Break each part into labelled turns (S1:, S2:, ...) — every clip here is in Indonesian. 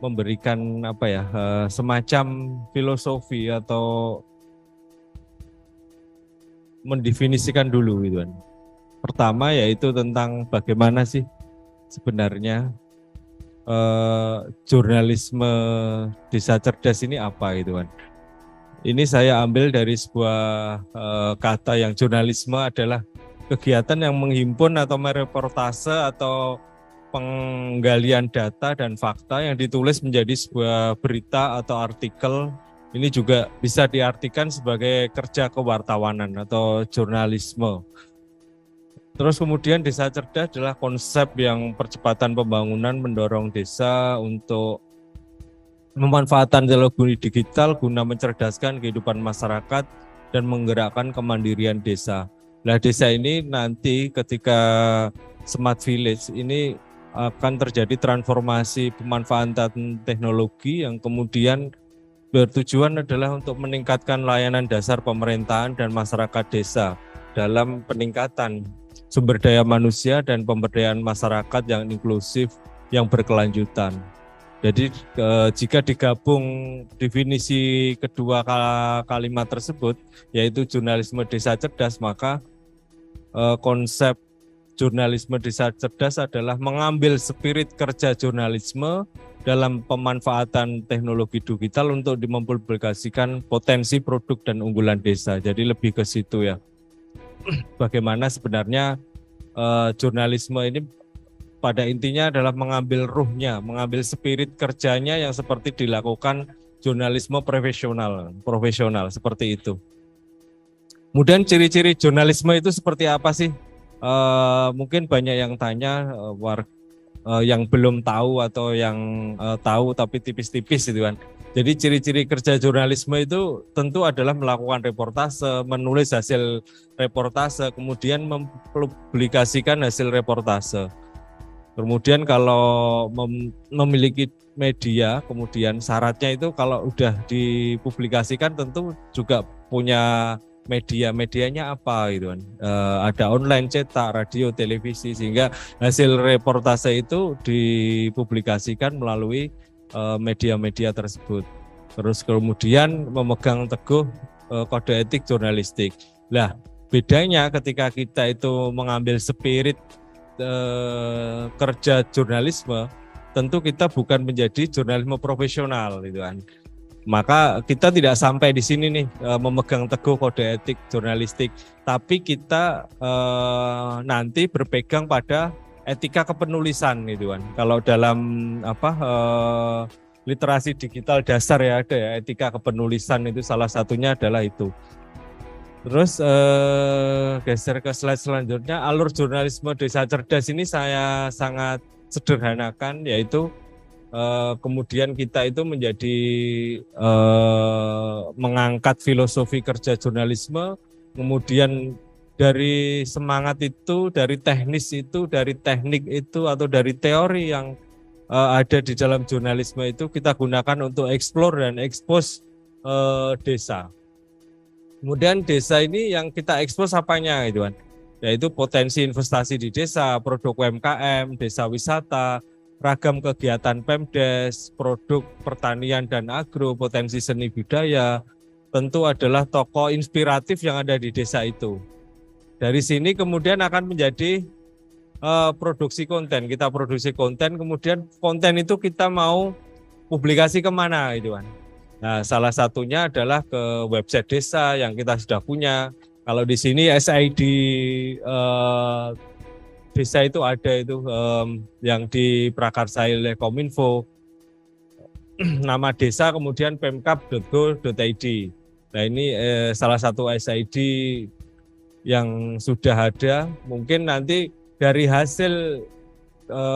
S1: memberikan semacam filosofi atau mendefinisikan dulu gitu kan. Pertama yaitu tentang bagaimana sih sebenarnya jurnalisme desa cerdas ini apa gitu kan. Ini saya ambil dari sebuah kata yang jurnalisme adalah kegiatan yang menghimpun atau mereportase atau penggalian data dan fakta yang ditulis menjadi sebuah berita atau artikel. Ini juga bisa diartikan sebagai kerja kewartawanan atau jurnalisme. Terus kemudian desa cerdas adalah konsep yang percepatan pembangunan mendorong desa untuk memanfaatkan teknologi digital guna mencerdaskan kehidupan masyarakat dan menggerakkan kemandirian desa. Nah, desa ini nanti ketika smart village ini akan terjadi transformasi pemanfaatan teknologi yang kemudian bertujuan adalah untuk meningkatkan layanan dasar pemerintahan dan masyarakat desa dalam peningkatan sumber daya manusia dan pemberdayaan masyarakat yang inklusif yang berkelanjutan. Jadi jika digabung definisi kedua kalimat tersebut, yaitu jurnalisme desa cerdas, maka konsep jurnalisme desa cerdas adalah mengambil spirit kerja jurnalisme dalam pemanfaatan teknologi digital untuk mempublikasikan potensi produk dan unggulan desa. Jadi lebih ke situ ya. Bagaimana sebenarnya jurnalisme ini pada intinya adalah mengambil ruhnya, mengambil spirit kerjanya yang seperti dilakukan jurnalisme profesional seperti itu. Kemudian ciri-ciri jurnalisme itu seperti apa sih? Mungkin banyak yang tanya, yang belum tahu atau yang tahu tapi tipis-tipis gitu kan. Jadi ciri-ciri kerja jurnalisme itu tentu adalah melakukan reportase, menulis hasil reportase, kemudian mempublikasikan hasil reportase. Kemudian kalau memiliki media, kemudian syaratnya itu kalau udah dipublikasikan tentu juga punya medianya apa gitu kan. Ada online, cetak, radio, televisi, sehingga hasil reportase itu dipublikasikan melalui media-media tersebut. Terus kemudian memegang teguh kode etik jurnalistik. Nah, bedanya ketika kita itu mengambil spirit kerja jurnalisme, tentu kita bukan menjadi jurnalisme profesional gitu kan. Maka kita tidak sampai di sini nih memegang teguh kode etik jurnalistik, tapi kita nanti berpegang pada etika kepenulisan gitu kan. Kalau dalam literasi digital dasar ya ada ya etika kepenulisan, itu salah satunya adalah itu. Terus geser ke slide selanjutnya, alur jurnalisme desa cerdas ini saya sangat sederhanakan, yaitu kemudian kita itu menjadi mengangkat filosofi kerja jurnalisme, kemudian dari semangat itu, dari teknis itu, dari teknik itu atau dari teori yang ada di dalam jurnalisme itu kita gunakan untuk explore dan expose desa. Kemudian desa ini yang kita ekspos apanya gitu kan, yaitu potensi investasi di desa, produk UMKM, desa wisata, ragam kegiatan Pemdes, produk pertanian dan agro, potensi seni budaya, tentu adalah tokoh inspiratif yang ada di desa itu. Dari sini kemudian akan menjadi produksi konten, kita produksi konten, kemudian konten itu kita mau publikasi kemana gitu kan. Nah, salah satunya adalah ke website desa yang kita sudah punya. Kalau di sini SID desa itu ada itu yang diprakarsai oleh Kominfo. Nama desa kemudian pemkab.go.id. Nah, ini salah satu SID yang sudah ada. Mungkin nanti dari hasil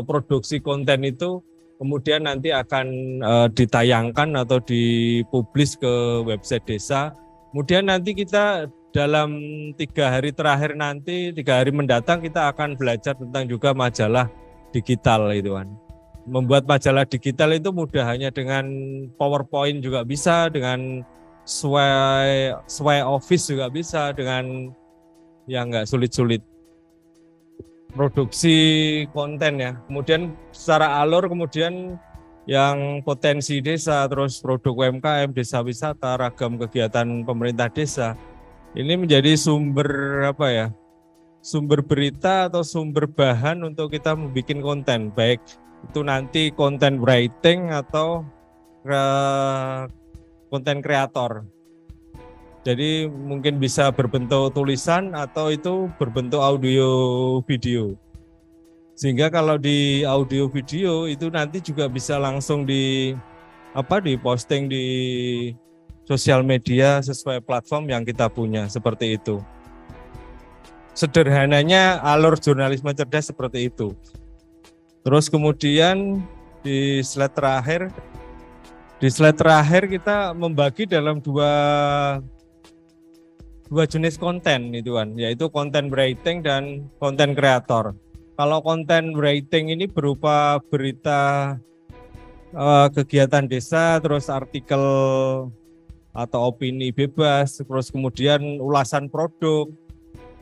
S1: produksi konten itu kemudian nanti akan ditayangkan atau dipublis ke website desa. Kemudian nanti kita dalam 3 hari terakhir nanti, 3 hari mendatang kita akan belajar tentang juga majalah digital itu kan. Membuat majalah digital itu mudah, hanya dengan PowerPoint juga bisa, dengan sway office juga bisa, dengan yang nggak sulit-sulit. Produksi konten ya, kemudian secara alur kemudian yang potensi desa, terus produk UMKM, desa wisata, ragam kegiatan pemerintah desa. Ini menjadi sumber apa ya? Sumber berita atau sumber bahan untuk kita membuat konten, baik itu nanti konten writing atau konten kreator. Jadi mungkin bisa berbentuk tulisan atau itu berbentuk audio video. Sehingga kalau di audio video itu nanti juga bisa langsung di posting di sosial media sesuai platform yang kita punya, seperti itu. Sederhananya alur jurnalisme cerdas seperti itu. Terus kemudian di slide terakhir kita membagi dalam dua jenis konten itu kan, yaitu konten writing dan konten kreator. Kalau konten writing ini berupa berita kegiatan desa, terus artikel atau opini bebas, terus kemudian ulasan produk.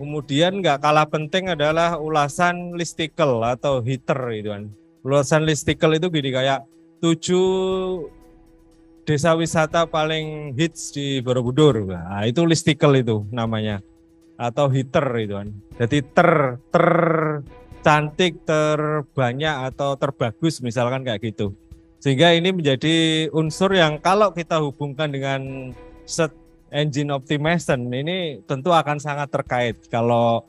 S1: Kemudian nggak kalah penting adalah ulasan listicle atau hitter itu kan. Ulasan listicle itu gini, kayak 7 desa wisata paling hits di Borobudur. Nah, itu listicle itu namanya. Atau hitter itu kan. Jadi tercantik, terbanyak atau terbagus misalkan kayak gitu. Sehingga ini menjadi unsur yang kalau kita hubungkan dengan search engine optimization ini tentu akan sangat terkait. Kalau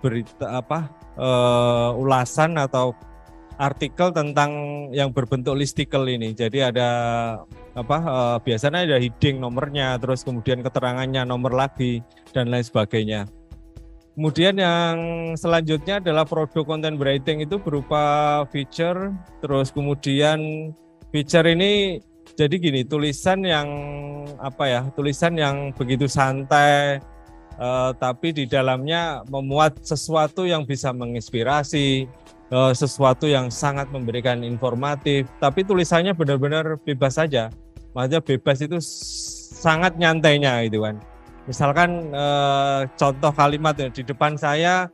S1: berita ulasan atau artikel tentang yang berbentuk listicle ini. Jadi ada biasanya ada heading nomornya, terus kemudian keterangannya nomor lagi dan lain sebagainya. Kemudian yang selanjutnya adalah produk content writing, itu berupa feature. Terus kemudian feature ini jadi gini, tulisan yang begitu santai, tapi di dalamnya memuat sesuatu yang bisa menginspirasi, sesuatu yang sangat memberikan informatif, tapi tulisannya benar-benar bebas saja. Maksudnya bebas itu sangat nyantainya gitu kan. Misalkan contoh kalimat ya, di depan saya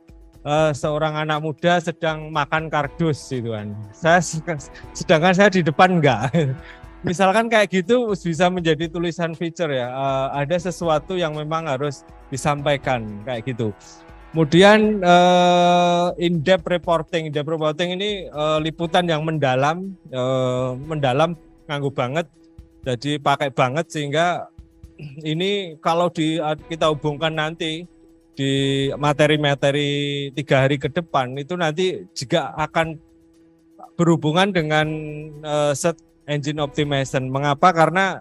S1: seorang anak muda sedang makan kardus gitu kan. Sedangkan saya di depan enggak. Misalkan kayak gitu bisa menjadi tulisan feature ya. Ada sesuatu yang memang harus disampaikan kayak gitu. Kemudian in-depth reporting. In-depth reporting ini liputan yang mendalam nganggo banget. Jadi pakai banget, sehingga ini kalau kita hubungkan nanti di materi-materi 3 hari ke depan, itu nanti juga akan berhubungan dengan search engine optimization. Mengapa? Karena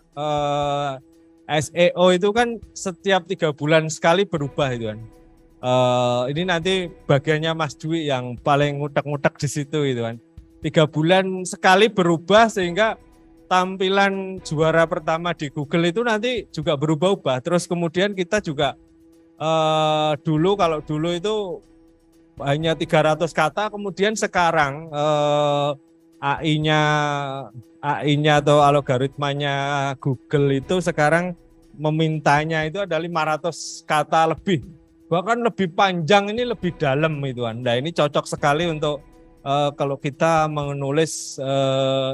S1: SEO itu kan setiap 3 bulan sekali berubah itu kan. Ini nanti bagiannya Mas Dwi yang paling ngutek-ngutek di situ itu kan. 3 bulan sekali berubah, sehingga tampilan juara pertama di Google itu nanti juga berubah-ubah. Terus kemudian kita juga kalau dulu itu hanya 300 kata, kemudian sekarang AI-nya atau algoritmanya Google itu sekarang memintanya itu ada 500 kata lebih. Bahkan lebih panjang, ini lebih dalam itu kan. Nah, ini cocok sekali untuk kalau kita menulis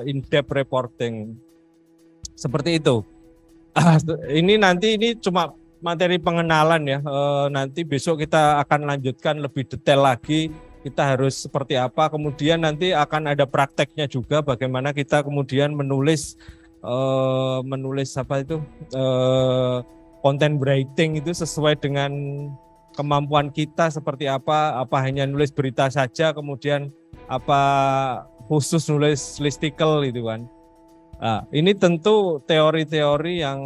S1: in-depth reporting seperti itu. Ini cuma materi pengenalan ya. Nanti besok kita akan lanjutkan lebih detail lagi. Kita harus seperti apa. Kemudian nanti akan ada prakteknya juga, bagaimana kita kemudian menulis content writing itu sesuai dengan kemampuan kita seperti apa hanya nulis berita saja, kemudian apa khusus nulis listicle gitu kan. Nah, ini tentu teori-teori yang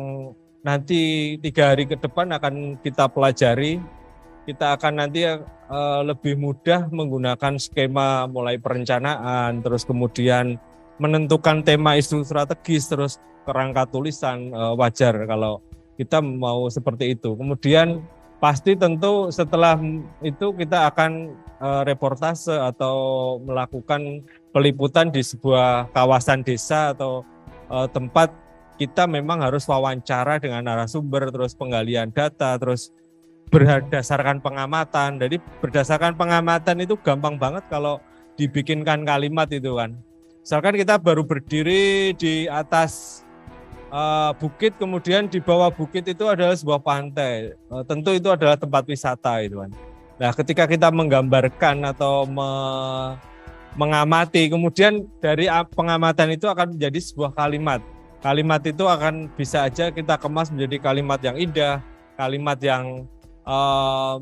S1: nanti 3 hari ke depan akan kita pelajari. Kita akan nanti lebih mudah menggunakan skema mulai perencanaan, terus kemudian menentukan tema isu strategis, terus kerangka tulisan. Wajar kalau kita mau seperti itu. Kemudian pasti tentu setelah itu kita akan reportase atau melakukan peliputan di sebuah kawasan desa atau tempat kita memang harus wawancara dengan narasumber, terus penggalian data, terus berdasarkan pengamatan. Jadi berdasarkan pengamatan itu gampang banget kalau dibikinkan kalimat itu kan. Misalkan kita baru berdiri di atas bukit, kemudian di bawah bukit itu adalah sebuah pantai. Tentu itu adalah tempat wisata itu kan. Nah, ketika kita menggambarkan atau mengamati, kemudian dari pengamatan itu akan menjadi sebuah kalimat. Kalimat itu akan bisa aja kita kemas menjadi kalimat yang indah, kalimat yang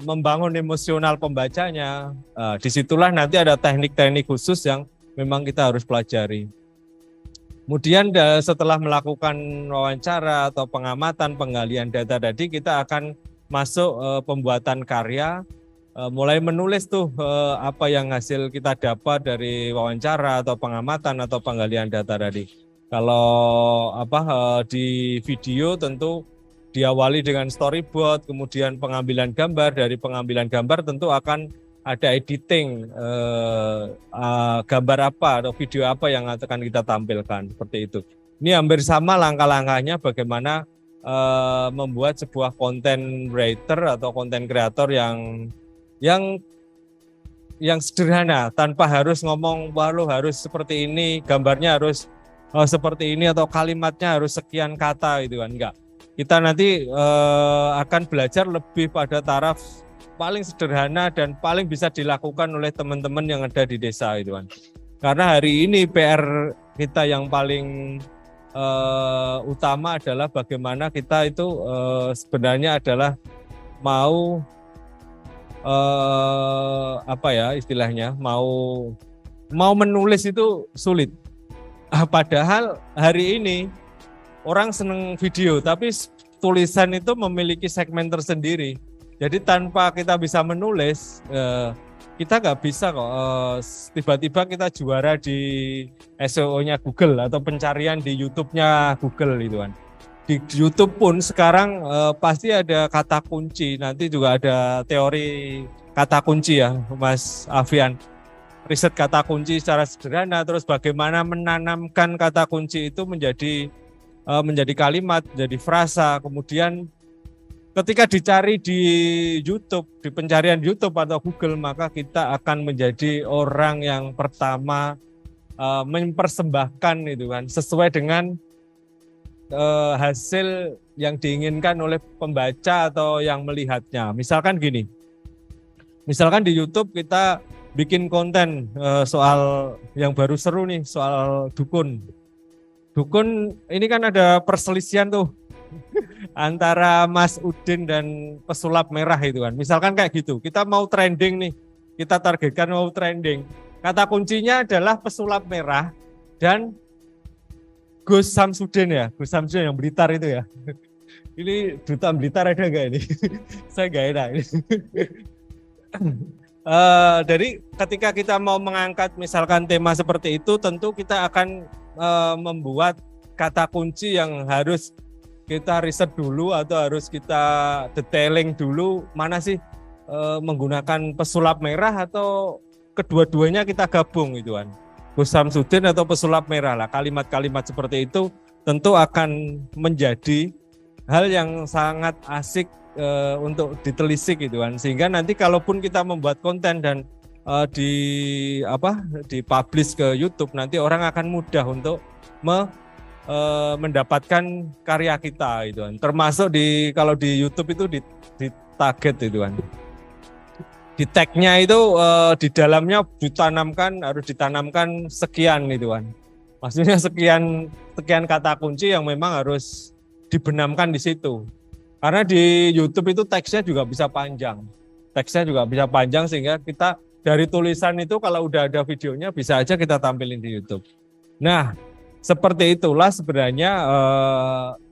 S1: membangun emosional pembacanya. Disitulah nanti ada teknik-teknik khusus yang memang kita harus pelajari. Kemudian setelah melakukan wawancara atau pengamatan, penggalian data tadi, kita akan masuk pembuatan karya, mulai menulis tuh apa yang hasil kita dapat dari wawancara atau pengamatan atau penggalian data tadi. Kalau di video tentu diawali dengan storyboard, kemudian pengambilan gambar. Dari pengambilan gambar tentu akan ada editing, gambar apa atau video apa yang akan kita tampilkan, seperti itu. Ini hampir sama langkah-langkahnya bagaimana membuat sebuah content writer atau content creator yang sederhana, tanpa harus ngomong wah lo harus seperti ini, gambarnya harus seperti ini atau kalimatnya harus sekian kata gitu kan. Enggak. Kita nanti akan belajar lebih pada taraf paling sederhana dan paling bisa dilakukan oleh teman-teman yang ada di desa itu kan. Karena hari ini PR kita yang paling utama adalah bagaimana kita itu sebenarnya adalah mau istilahnya mau menulis itu sulit. Padahal hari ini orang seneng video, tapi tulisan itu memiliki segmen tersendiri. Jadi tanpa kita bisa menulis, kita nggak bisa kok tiba-tiba kita juara di SEO-nya Google atau pencarian di YouTube-nya Google itu kan. Di YouTube pun sekarang pasti ada kata kunci, nanti juga ada teori kata kunci ya Mas Afian. Riset kata kunci secara sederhana, terus bagaimana menanamkan kata kunci itu menjadi kalimat, menjadi frasa, kemudian ketika dicari di YouTube, di pencarian YouTube atau Google, maka kita akan menjadi orang yang pertama mempersembahkan itu kan, sesuai dengan hasil yang diinginkan oleh pembaca atau yang melihatnya. Misalkan gini, misalkan di YouTube kita bikin konten soal yang baru seru nih, soal dukun. Dukun ini kan ada perselisihan tuh antara Mas Udin dan pesulap merah itu kan. Misalkan kayak gitu, kita mau trending nih, kita targetkan mau trending. Kata kuncinya adalah pesulap merah dan Gus Samsudin ya, Gus Samsudin yang Blitar itu ya. Ini duta Blitar ada nggak ini? Saya nggak enak ini. Jadi ketika kita mau mengangkat misalkan tema seperti itu, tentu kita akan membuat kata kunci yang harus kita riset dulu atau harus kita detailing dulu, mana sih menggunakan pesulap merah atau kedua-duanya kita gabung gitu kan. Gus Samsudin atau pesulap merah lah, kalimat-kalimat seperti itu tentu akan menjadi hal yang sangat asik untuk ditelisik gitu kan, sehingga nanti kalaupun kita membuat konten dan dipublish ke YouTube, nanti orang akan mudah untuk mendapatkan karya kita gitu kan. Termasuk kalau di YouTube itu di target itu kan. Di tag-nya itu di dalamnya harus ditanamkan sekian gitu kan. Maksudnya sekian kata kunci yang memang harus dibenamkan di situ. Karena di YouTube itu teksnya juga bisa panjang. Sehingga kita dari tulisan itu kalau udah ada videonya bisa aja kita tampilin di YouTube. Nah, seperti itulah sebenarnya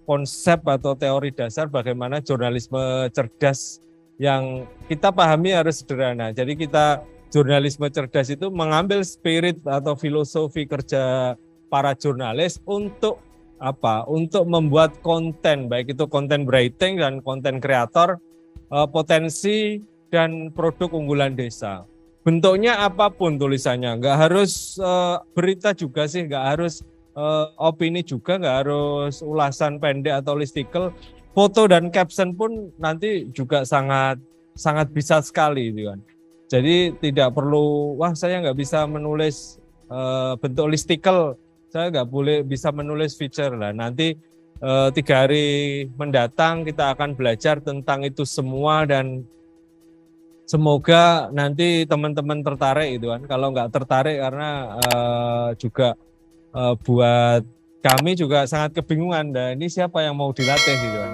S1: konsep atau teori dasar bagaimana jurnalisme cerdas yang kita pahami harus sederhana. Jadi kita jurnalisme cerdas itu mengambil spirit atau filosofi kerja para jurnalis untuk apa? Untuk membuat konten, baik itu konten writing dan konten kreator, potensi dan produk unggulan desa. Bentuknya apapun tulisannya, nggak harus berita juga sih, nggak harus opini juga, nggak harus ulasan pendek atau listicle. Foto dan caption pun nanti juga sangat bisa sekali gitu kan. Jadi tidak perlu, wah saya nggak bisa menulis bentuk listicle, saya nggak boleh bisa menulis feature lah. Nanti 3 hari mendatang kita akan belajar tentang itu semua dan semoga nanti teman-teman tertarik gitu kan. Kalau nggak tertarik karena juga buat kami juga sangat kebingungan. Dan ini siapa yang mau dilatih gitu kan.